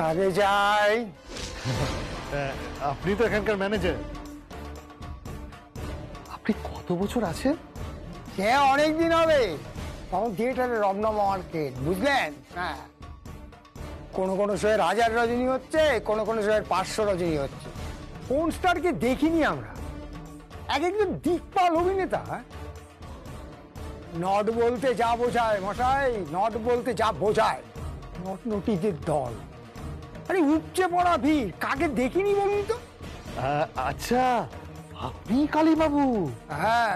কাজে যাই। আপনি তো এখানকার ম্যানেজার। আপনি কত বছর আছেন? সে অনেকদিন হবে। তখন থিয়েটারে রমনা মার্কেট, বুঝলেন? হ্যাঁ, কোনো কোনো শোয়ের 1000 রজনী হচ্ছে, কোনো কোনো শোয়ের 500 রজনী হচ্ছে। কোন স্টারকে দেখিনি আমরা? এক একজন দিকপাল অভিনেতা। নট বলতে যা বোঝায় মশাই, নট বলতে যা বোঝায়। নট নটিদের দল, আরে উপচে পড়া ভিড়, কাকে দেখিনি বলুন তো? আচ্ছা, আপনি কালীবাবু? হ্যাঁ,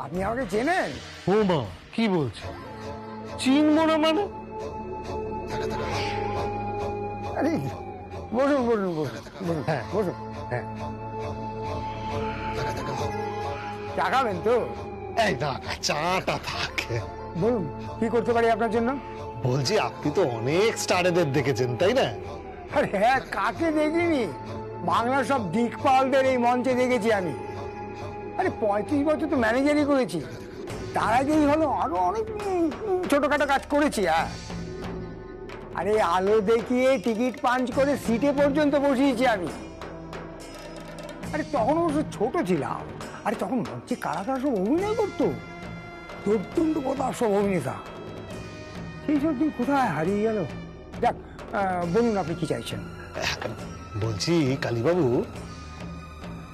আপনি আমাকে চেনেন? ও মা, কি বলছেন? চিনবো না মানে? আরে বসুন বসুন বসুন বসুন। হ্যাঁ বসুন। হ্যাঁ, চা খাবেন তো? এই না, চাটা থাকে। বলুন, কি করতে পারি আপনার জন্য? বলছি, আপনি তো অনেক স্টারেদের দেখেছেন, তাই না? আরে হ্যাঁ, কাকে দেখিনি? বাংলার সব দিকপালদের এই মঞ্চে দেখেছি আমি। আরে 35 বছর তো ম্যানেজারই করেছি। তার আগেই হলো আরো অনেক ছোটখাটো কাজ করেছি। হ্যাঁ, আরে আলো দেখিয়ে টিকিট পাঞ্চ করে সিটে পর্যন্ত বসিয়েছি আমি। আরে তখন অবশ্য ছোট ছিলাম। আরে তখন মঞ্চে কারা কারা সব অভিনয় করতো, অত্যন্ত কথা সব অভিনেতা। সেই সব দিন কোথায় হারিয়ে গেল। যাক, বলুন আপনি কি চাইছেন? বলছি কালীবাবু,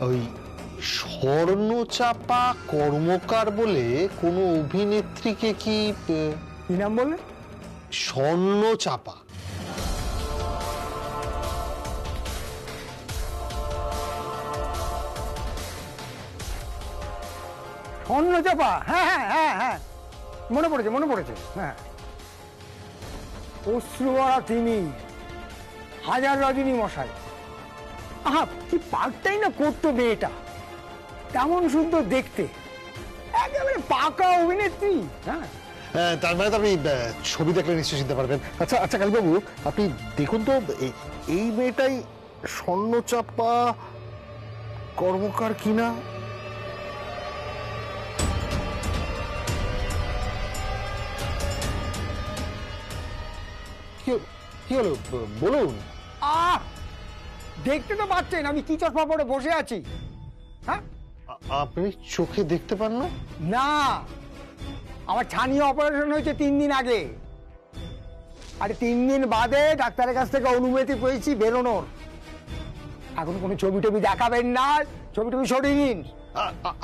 ওই স্বর্ণচাপা কর্মকার বলে কোন অভিনেত্রীকে কি নাম বললেন? স্বর্ণচাপা। স্বর্ণচাপা? হ্যাঁ হ্যাঁ হ্যাঁ হ্যাঁ, মনে পড়েছে মনে পড়েছে। হ্যাঁ, অশ্রুভরা তিনি, 1000 রজনী মশাই। আহা, কি পাল্টাই না করতো মেয়েটা, তেমন সুন্দর দেখতে, একেবারে পাকা অভিনেত্রী। হ্যাঁ, তার মানে তো আপনি ছবি দেখলে নিশ্চয়ই চিনতে পারবেন। আচ্ছা আচ্ছা কালীবাবু, আপনি দেখুন তো এই মেয়েটাই স্বর্ণচাপা কর্মকার কিনা। কি হলো বলুন? আহ, দেখতে তো পাচ্ছেন আমি কি চশমা পরে বসে আছি। হ্যাঁ, আপনি চোখে দেখতে পান না? না, আমার ছানি অপারেশন হয়েছে 3 দিন আগে। আর 3 দিন বাদে ডাক্তারের কাছ থেকে অনুমতি পেয়েছি বেরোনোর। এখন কোনো ছবি টবি দেখাবেন না, ছবি টবি সরিয়ে নিন।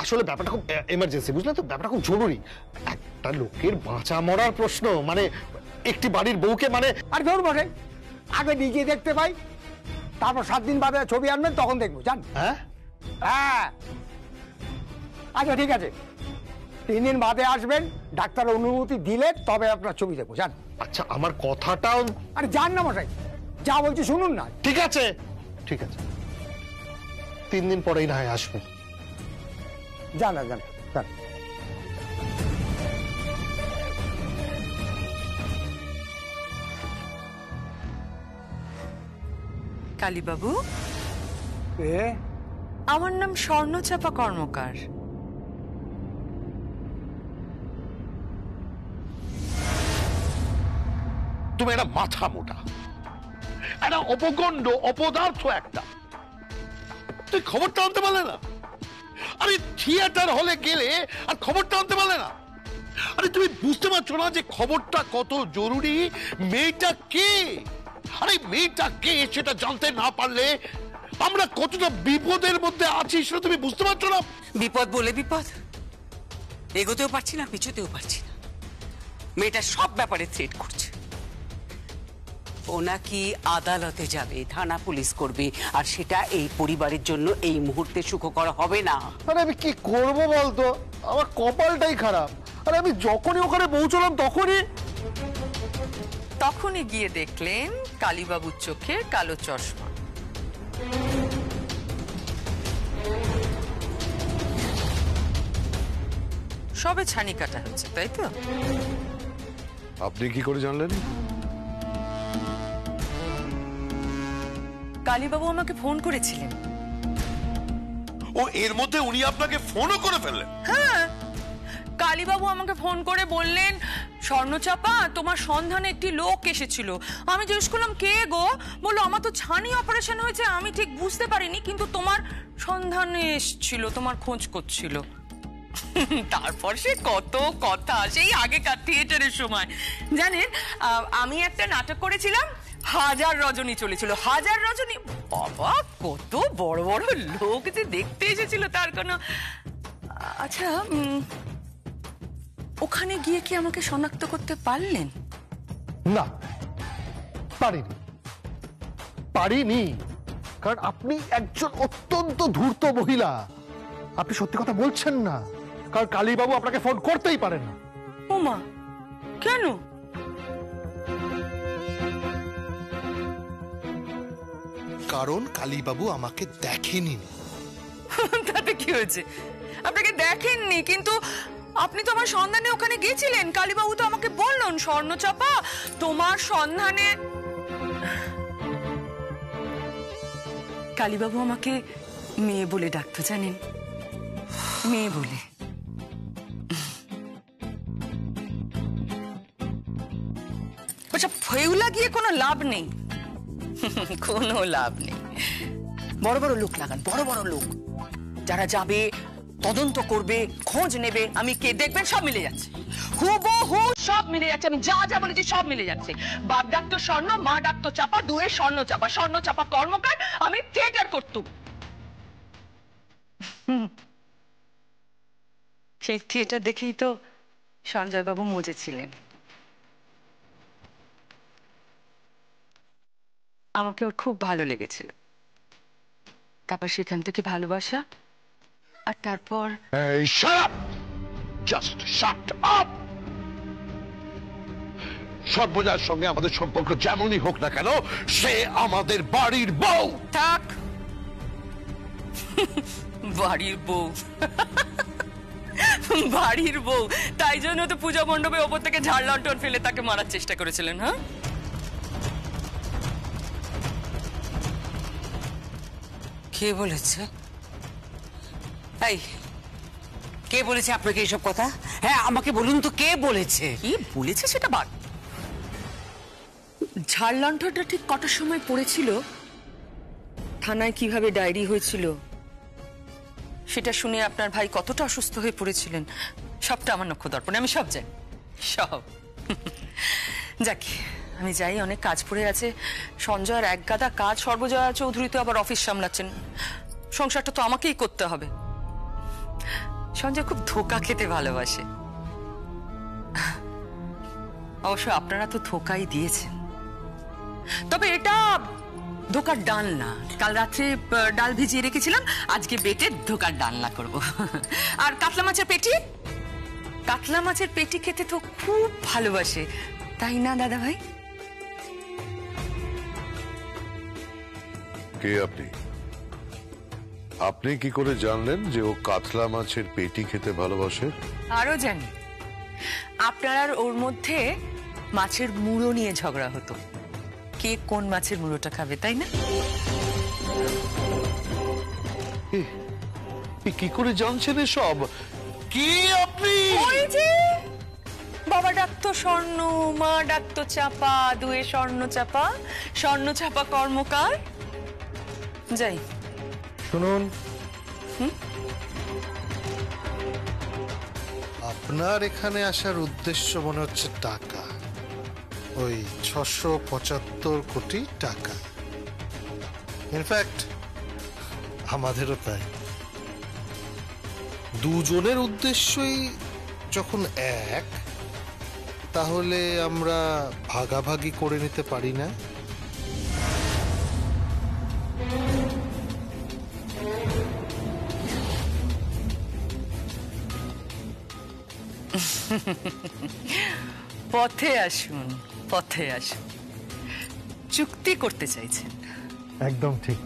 আসলে ব্যাপারটা খুব এমার্জেন্সি, বুঝলেন তো? ব্যাপারটা খুব জরুরি। একটা লোকের বাঁচা মরার প্রশ্ন, মানে একটি বাড়ির বউকে, মানে আর ধরুন বসে, আগে নিজে দেখতে পাই, তারপর 7 দিন বাদে ছবি আনবেন, তখন দেখবো। জান? হ্যাঁ হ্যাঁ, আচ্ছা ঠিক আছে, 3 দিন বাদে আসবেন, ডাক্তার অনুমতি দিলে তবে আপনার ছবি দেখবো। জান? আচ্ছা, আমার কথাটাও। আরে যান না মশাই, যা বলছি শুনুন না। ঠিক আছে ঠিক আছে, 3 দিন পরেই না হয় আসবে। যান না, যান যান। কালীবাবু, এ আমার নাম স্বর্ণচাপা কর্মকার। তুমি একটা মাথা মোটা, একটা অপগণ্ড, অপদার্থ একটা। তুই খবরটা আনতে পারলে না? আরে থিয়েটার হলে গেলে আর খবরটা আনতে পারলে না? আরে তুমি বুঝতে পারছো না যে খবরটা কত জরুরি? মেয়েটা কে, আরে মেয়েটা কে সেটা জানতে না পারলে আমরা কতটা বিপদের মধ্যে আছি সেটা তুমি বুঝতে পারছো না? বিপদ বলে বিপদ, এগোতেও পারছি না, পিছুতেও পারছি না। মেয়েটা সব ব্যাপারে থ্রেট করছে। ও নাকি আদালতে যাবে, থানা পুলিশ করবে, আর সেটা এই পরিবারের জন্য এই মুহূর্তে সুখকর হবে না। আরে আমি কি করব বলতো, আমার কপালটাই খারাপ। আরে আমি যখনই ওখানে পৌঁছলাম তখনই গিয়ে দেখলেন কালীবাবুর চোখে কালো চশমা। সবে ছানি কাটা হচ্ছে, তাই তো? আপনি কি করে জানলেন? কালীবাবু আমাকে ফোন করেছিলেন। ও এর মধ্যে উনি আপনাকে ফোনও করে ফেললেন? হ্যাঁ, কালীবাবু আমাকে ফোন করে বললেন স্বর্ণচাপা, তোমার সন্ধানে একটি লোক এসেছিল। আমি জিজ্ঞেস করলাম কে গো, বললো আমার তো ছানি অপারেশন হয়েছে, আমি ঠিক বুঝতে পারিনি, কিন্তু তোমার সন্ধানে এসেছিল, তোমার খোঁজ করছিল। তারপর সে কত কথা, সেই আগেকার থিয়েটারের সময় জানেন, আমি একটা নাটক করেছিলাম, হাজার রজনী চলেছিল। হাজার রজনী, বাবা কত বড় বড় লোক যে দেখতে এসেছিল, তার কোনো। আচ্ছা, ওখানে গিয়ে কি আমাকে শনাক্ত করতে পারলেন? না, পারিনি, কারণ আপনি একজন অত্যন্ত ধূর্ত মহিলা। আপনি সত্যি কথা বলছেন না, কারণ কালীবাবু আপনাকে ফোন করতেই পারেন না। ওমা, কেন? কারণ কালীবাবু আমাকে দেখেনি। তাতে কি হয়েছে? আপনাকে দেখেননি, কিন্তু আপনি তো আমার সন্ধানে ওখানে গেছিলেন। কালীবাবু তো আমাকে বললেন, স্বর্ণচাপা তোমার সন্ধানে। কালীবাবু আমাকে মেয়ে বলে ডাকতো, জানেন, মেয়ে বলে। আচ্ছা, ফেউলা গিয়ে কোনো লাভ নেই, কোনো লাভ নেই। বড় বড় লোক লাগান, বড় বড় লোক, যারা যাবে, তদন্ত করবে, খোঁজ নেবে। আমি কে দেখবেন, সব মিলে যাচ্ছে, হুবহু সব মিলে যাচ্ছে। আমি যা যা বলেছি সব মিলে যাচ্ছে। বাপ ডাকতো স্বর্ণ, মা ডাকতো চাপা, দুয়ে স্বর্ণচাপা, স্বর্ণচাপা কর্মকার, আমি থিয়েটার করতুম। সেই থিয়েটার দেখেই তো সঞ্জয় বাবু মজেছিলেন। আমাকে ওর খুব ভালো লেগেছিল। তারপর সেখান থেকে ভালোবাসা, আর তারপর Hey, shut up! Just shut up! সর্বজয়ার সঙ্গে আমাদের সম্পর্ক যেমনই হোক না কেন, সে আমাদের বাড়ির বউ। থাক, বাড়ির বউ, বাড়ির বউ। তাই জন্য তো পূজা মণ্ডপে ওপর থেকে ঝাড় লণ্ঠন ফেলে তাকে মারার চেষ্টা করেছিলেন। হ্যাঁ, কে বলেছে? এই, কে বলেছে আপনাকে এইসব কথা? হ্যাঁ, আমাকে বলুন তো, কে বলেছে? কি বলেছে সেটা বাদ। ঝাড় লণ্ঠনটা ঠিক কটার সময় পড়েছিল, থানায় কিভাবে ডায়েরি হয়েছিল, সেটা শুনে আপনার ভাই কতটা অসুস্থ হয়ে পড়েছিলেন, সবটা আমার নক্ষদর্পণে, আমি সব জানি, সব। যাক, আমি যাই, অনেক কাজ পড়ে আছে। সঞ্জয়ের এক গাদা কাজ, সর্বজয়া চৌধুরী তো আবার অফিস সামলাচ্ছেন, সংসারটা তো আমাকেই করতে হবে। সঞ্জয় খুব ধোঁকা খেতে ভালোবাসে, অবশ্য আপনারা তো ধোঁকাই দিয়েছেন, তবে এটা ধোকার ডালনা। কাল রাত্রে ডাল ভিজিয়ে রেখেছিলাম, আজকে বেটে ধোকার ডালনা করব। আর কাতলা মাছের পেটি, কাতলা মাছের পেটি খেতে তো খুব ভালোবাসে, তাই না দাদা ভাই? কে আপনি? আপনি কি করে জানলেন যে ও কাতলা মাছের পেটি খেতে ভালোবাসে? আরো জানি, আপনার আর ওর মধ্যে মাছের মুড়ো নিয়ে ঝগড়া হতো, কে কোন মাছের মুড়োটা খাবে, তাই না? কি করে জানছেন এসব? কি আপনি? ওই যে বাবা ডাকতো স্বর্ণ, মা ডাকতো চাপা, দুয়ে স্বর্ণচাপা, স্বর্ণচাপা কর্মকার। যাই, শুনুন, আপনার এখানে আসার উদ্দেশ্য মনে হচ্ছে টাকা, ওই 675 কোটি টাকা। ইনফ্যাক্ট আমাদেরও তাই। দুজনের উদ্দেশ্যই যখন এক, তাহলে আমরা ভাগাভাগি করে নিতে পারি না? পথে আসুন, পথে আসুন। চুক্তি করতে চাইছেন? একদম ঠিক।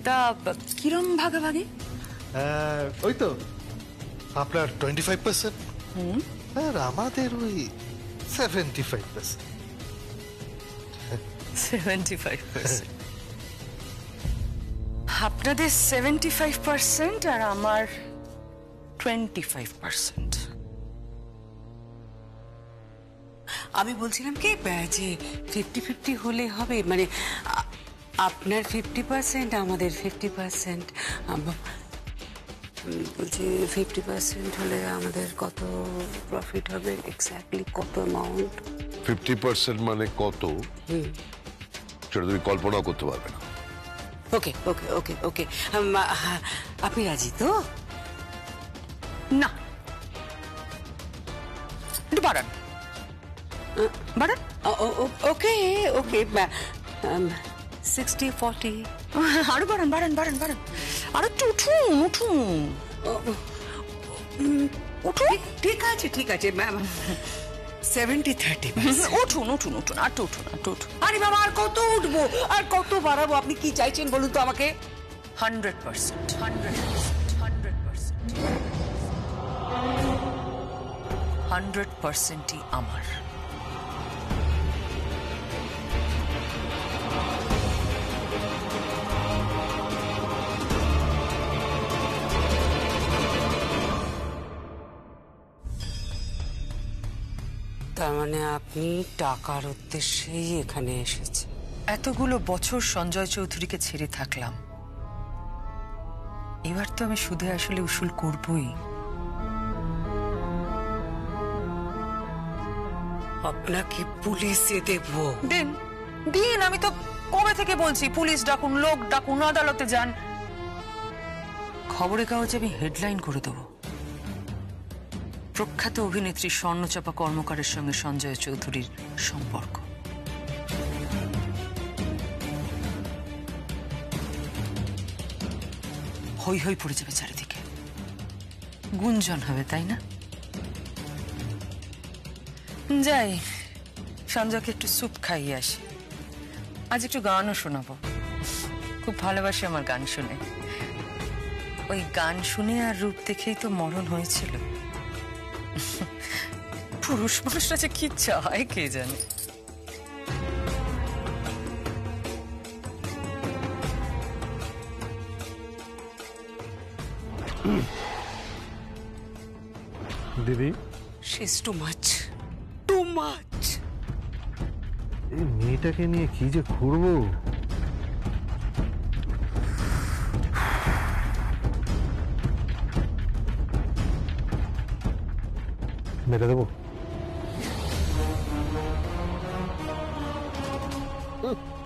তা কিরম ভাগাভাগি? ওই তো আপনার 25%, আর আমাদের ওই 75%। 75%। আপনাদের 75% আর আমার 25%। আমি বলছিলাম কি যে 50-50 হলে হবে, মানে আপনার 50%, আমাদের 50%। বলছি 50% হলে আমাদের কত প্রফিট হবে, এক্স্যাক্টলি কত অ্যামাউন্ট? 50% মানে কত সেটা তুমি কল্পনাও করতে পারবে না। ওকে ওকে ওকে ওকে, আপনি রাজি তো? না, একটু বাড়ান বাড়ান। ওকে ওকে, 60-40। আরো বাড়ান বাড়ান বাড়ান বাড়ান, আরো একটু উঠুন উঠুন উঠুন। ঠিক আছে ঠিক আছে ম্যাম, 70-30। উঠুন উঠুন উঠুন, আর তো উঠুন আর তো উঠুন। আরে বাবা, আর কত উঠবো, আর কত বাড়াবো? আপনি কি চাইছেন বলুন তো আমাকে? 100%, 100%ই আমার। তার মানে আপনি টাকার উদ্দেশ্যেই এখানে এসেছেন? এতগুলো বছর সঞ্জয় চৌধুরীকে ছেড়ে থাকলাম, এবার তো আমি সুদে আসলে উসুল করবই। আপনাকে পুলিশে দেব? দিন দিন, আমি তো কবে থেকে বলছি পুলিশ ডাকুন, লোক ডাকুন, আদালতে যান। খবরের কাগজে আমি হেডলাইন করে দেবো, প্রখ্যাত অভিনেত্রী স্বর্ণচাপা কর্মকারের সঙ্গে সঞ্জয় চৌধুরীর সম্পর্ক। হই হই পড়ে যাবে চারিদিকে, গুঞ্জন হবে, তাই না? যাই, সঞ্জয়কে একটু স্যুপ খাইয়ে আসি, আজ একটু গানও শোনাবো। খুব ভালোবাসে আমার গান শুনে, ওই গান শুনে আর রূপ দেখেই তো মরণ হয়েছিল। পুরুষ মানুষরা যে কি চায় কে জানে। দিদি, She's too much, too much. এই মেয়েটাকে নিয়ে কি যে ঘুরবো। মেরে দেবো?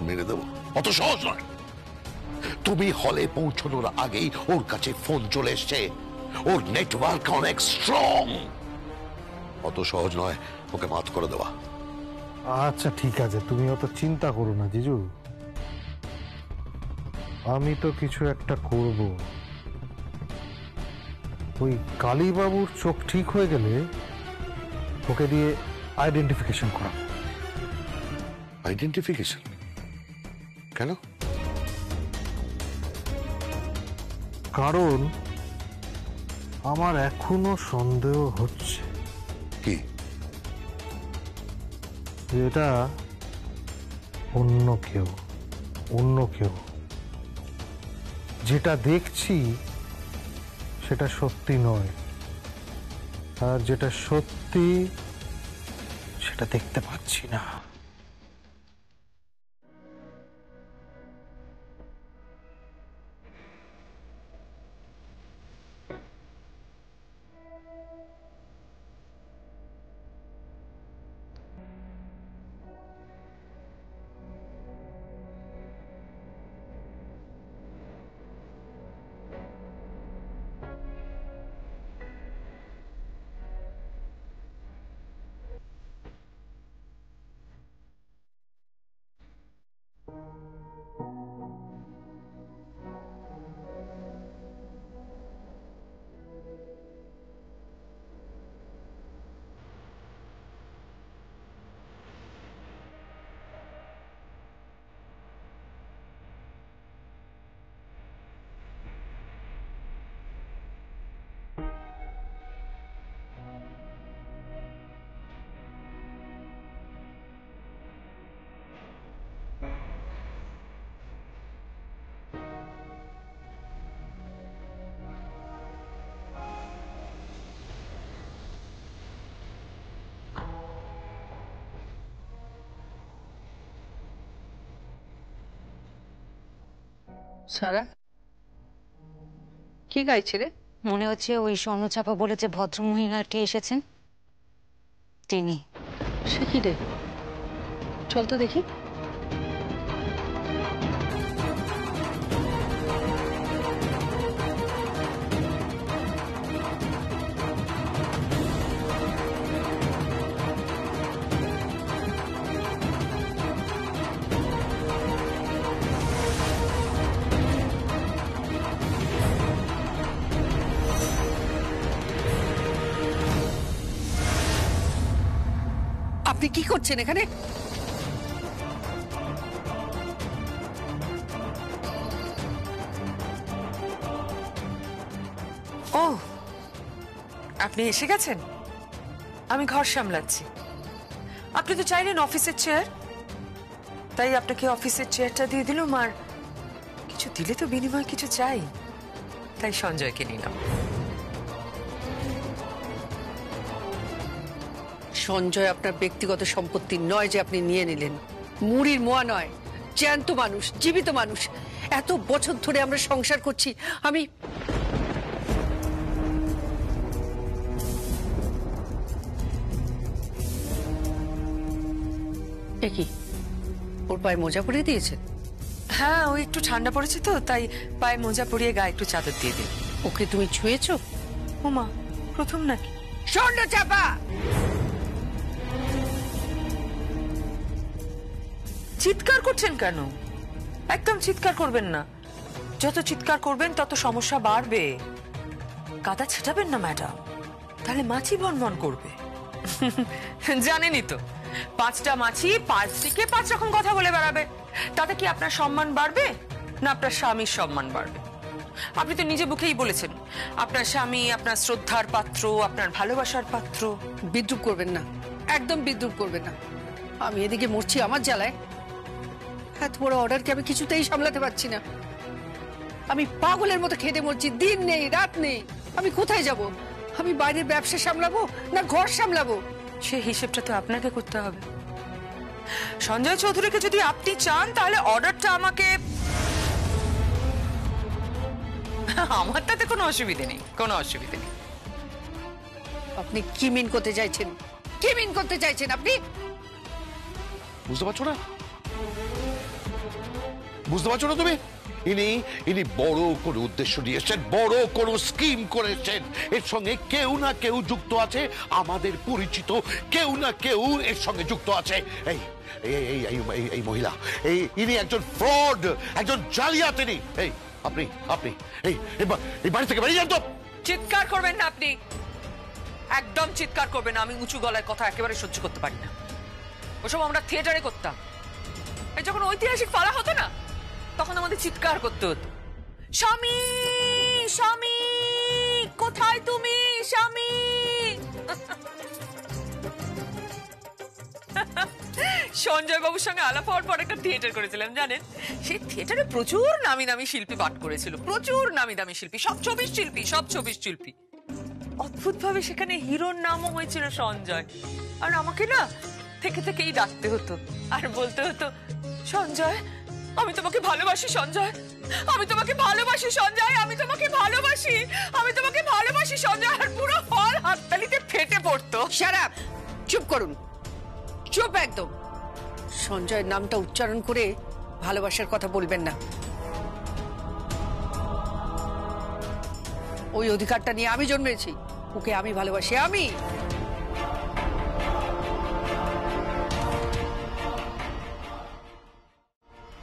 মেরে দেবো অত সহজ নয়। তুমি হলে পৌঁছানোর আগেই ওর কাছে ফোন চলে এসছে, ওর নেটওয়ার্ক অনেক স্ট্রং। অত সহজ নয় ওকে মাত করে দেওয়া। আচ্ছা ঠিক আছে, তুমি অত চিন্তা করো না জিজু, আমি তো কিছু একটা করব। ওই কালীবাবুর চোখ ঠিক হয়ে গেলে ওকে দিয়ে আইডেন্টিফিকেশন করা। আইডেন্টিফিকেশন কেন? কারণ আমার এখনো সন্দেহ হচ্ছে কি? যে এটা অন্য কেউ। যেটা দেখছি সেটা সত্যি নয়, আর যেটা সত্যি সেটা দেখতে পাচ্ছি না। সারা কি গাইছে রে? মনে হচ্ছে ওই স্বর্ণচাপা বলে যে ভদ্রমহিলাটি এসেছেন তিনি। সে কি রে? চল তো দেখি। আপনি কি করছেন এখানে? ও, আপনি এসে গেছেন? আমি ঘর সামলাচ্ছি। আপনি তো চাইলেন অফিসের চেয়ার, তাই আপনাকে অফিসের চেয়ারটা দিয়ে দিলাম। আর কিছু দিলে তো বিনিময় কিছু চাই, তাই সঞ্জয়কে নিলাম। সঞ্জয় আপনার ব্যক্তিগত সম্পত্তি নয় যে আপনি নিয়ে নিলেন। মুড়ির মোয়া নয়, জ্যান্ত মানুষ, জীবিত মানুষ। এত বছর ধরে আমরা সংসার করছি। আমি কি ওর পায়ে মোজা পরিয়ে দিয়েছেন? হ্যাঁ, ওই একটু ঠান্ডা পড়েছে তো, তাই পায়ে মোজা পরিয়ে গায়ে একটু চাদর দিয়ে দিন। ওকে তুমি ছুঁয়েছো? ওমা, প্রথম নাকি? স্বর্ণচাপা! চিৎকার করছেন কেন? একদম চিৎকার করবেন না। যত চিৎকার করবেন তত সমস্যা বাড়বে। কাদা ছেটাবেন না ম্যাডাম, তাহলে মাছি ভনভন করবে। জানেনই তো, 5টা মাছি 5 দিকে 5 রকম কথা বলে বেড়াবে। তাতে কি আপনার সম্মান বাড়বে না আপনার স্বামীর সম্মান বাড়বে? আপনি তো নিজে মুখেই বলেছেন আপনার স্বামী আপনার শ্রদ্ধার পাত্র, আপনার ভালোবাসার পাত্র। বিদ্রুপ করবেন না, একদম বিদ্রুপ করবেন না। আমি এদিকে মরছি আমার জ্বালায়। এত বড় অর্ডারকে আমি কিছুতেই সামলাতে পারছি না। আমি পাগলের মতো খেতে মরছি, দিন নেই রাত নেই। আমি কোথায় যাব? আমি বাইরের ব্যবসা সামলাবো না ঘর সামলাবো? সে হিসেবটা তো আপনাকে করতে হবে। সঞ্জয় চৌধুরীকে যদি আপনি চান তাহলে অর্ডারটা আমাকে। আমার তাতে কোনো অসুবিধে নেই, কোনো অসুবিধে নেই। আপনি কি মিন করতে চাইছেন? কি মিন করতে চাইছেন আপনি? বুঝতে পারছো না? বুঝতে পারছো না তুমি? ইনি বড় কোনো উদ্দেশ্য নিয়ে এসেছেন, বড় কোনো স্কিম করেছেন। এর সঙ্গে কেউ না কেউ যুক্ত আছে, আমাদের পরিচিত কেউ না কেউ এর সঙ্গে যুক্ত আছে। এই মহিলা, ইনি একজন ফ্রড, একজন জালিয়াতিনী। আপনি এই বাড়ি থেকে বেরিয়ে যান তো। চিৎকার করবেন না আপনি, একদম চিৎকার করবেন না। আমি উঁচু গলায় কথা একেবারে সহ্য করতে পারি না। ওসব আমরা থিয়েটারে করতাম। এই যখন ঐতিহাসিক পালা হতো না, তখন আমাদের চিৎকার করতে হতো, স্বামী স্বামী কোথায় তুমি স্বামী। সঞ্জয় বাবুর সঙ্গে আলাপ হওয়ার পর একটা থিয়েটার করেছিলাম জানেন। সেই থিয়েটারে প্রচুর নামি দামি শিল্পী পাঠ করেছিল, প্রচুর নামি দামি শিল্পী, সব ছবির শিল্পী। অদ্ভুত ভাবে সেখানে হিরোর নামও হয়েছিল সঞ্জয়। আর আমাকে না থেকে থেকেই ডাকতে হতো আর বলতে হতো, সঞ্জয় আমি তোমাকে ভালোবাসি, সঞ্জয় আমি তোমাকে ভালোবাসি, সঞ্জয় আমি তোমাকে ভালোবাসি, আমি তোমাকে ভালোবাসি সঞ্জয়। আর পুরো হল হাততালিতে ফেটে পড়তো। Shut up! চুপ করুন, চুপ একদম। সঞ্জয়ের নামটা উচ্চারণ করে ভালোবাসার কথা বলবেন না। ওই অধিকারটা নিয়ে আমি জন্মেছি। ওকে আমি ভালোবাসি, আমি।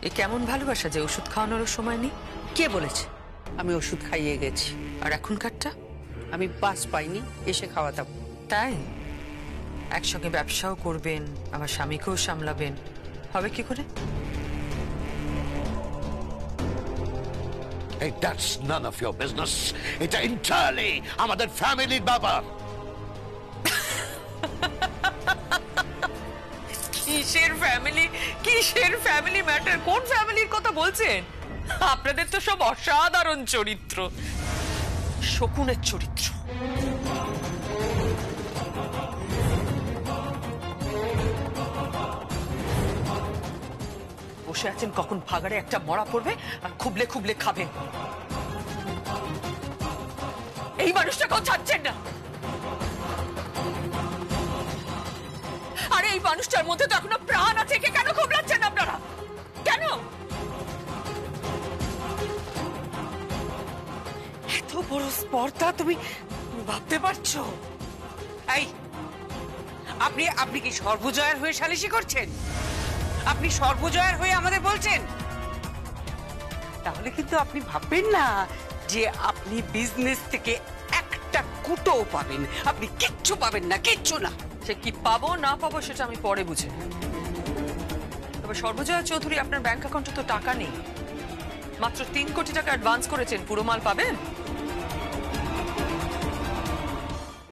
এ কেমন ভালোবাসা যে ওষুধ খাওয়ানোর সময় নেই? কে বলেছে? আমি ওষুধ খাইয়ে গেছি। আর এখনকারটা? আমি বাস পাইনি, এসে খাওয়াতাম। তাই একসঙ্গে ব্যবসাও করবেন, আমার স্বামীকেও সামলাবেন, হবে কি করে? That's none of your business. এটা entirely আমাদের ফ্যামিলির ব্যাপার। কিসের ফ্যামিলি ম্যাটার? কোন ফ্যামিলির কথা বলছেন? আপনাদের তো সব অসাধারণ চরিত্র, শকুনের চরিত্র। বসে আছেন কখন ভাগাড়ে একটা মরা পড়বে আর খুবলে খুবলে খাবেন। এই মানুষটাকেও ছাড়ছেন না। আরে এই মানুষটার মধ্যে তো এখনো প্রাণ আছে, কে কেন খুবলাচ্ছেন আপনারা? কেন এত বড় স্পর্ধা তুমি ভাবতে পারছো? এই আপনি আপনি কি সর্বজয়ার হয়ে সালিশি করছেন? আপনি সর্বজয়ার হয়ে আমাদের বলছেন? তাহলে কিন্তু আপনি ভাববেন না যে আপনি বিজনেস থেকে একটা কুটোও পাবেন। আপনি কিচ্ছু পাবেন না, কিচ্ছু না। সে কি পাবো না পাবো সেটা আমি পরে বুঝে। তবে সর্বজয়া চৌধুরী, আপনার ব্যাংক অ্যাকাউন্টে তো টাকা নেই। মাত্র 3 কোটি টাকা অ্যাডভান্স করেছেন, পুরো মাল পাবেন?